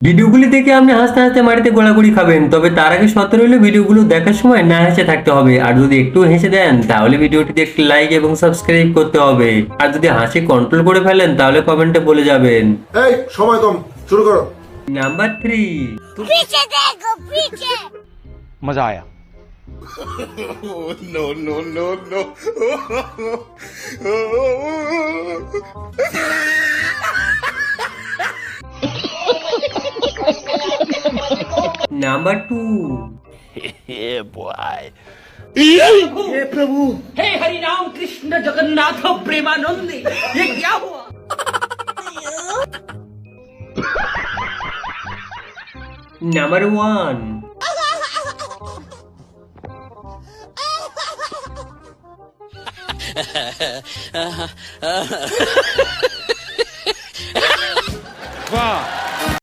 ভিডিওগুলি দেখে আপনি হাসতে হাসতে মাটিতে গোড়াগুড়ি খাবেন, তবে তার আগে সতর্ক হলে ভিডিওগুলো দেখার সময় না হেসে থাকতে হবে। আর যদি একটু হেসে দেন তাহলে ভিডিওটিতে একটি লাইক এবং সাবস্ক্রাইব করতে হবে। আর যদি হাসি কন্ট্রোল করে ফেলেন তাহলে কমেন্টে বলে যাবেন। এই সময় কম, শুরু করো। নাম্বার 3। पीछे देखो पीछे। मजा आया। নাম্বার 2। हे प्रभु, हे हरि राम कृष्ण जगन्नाथ प्रेमानंदी, ये क्या हुआ? নাম্বার 1। वाह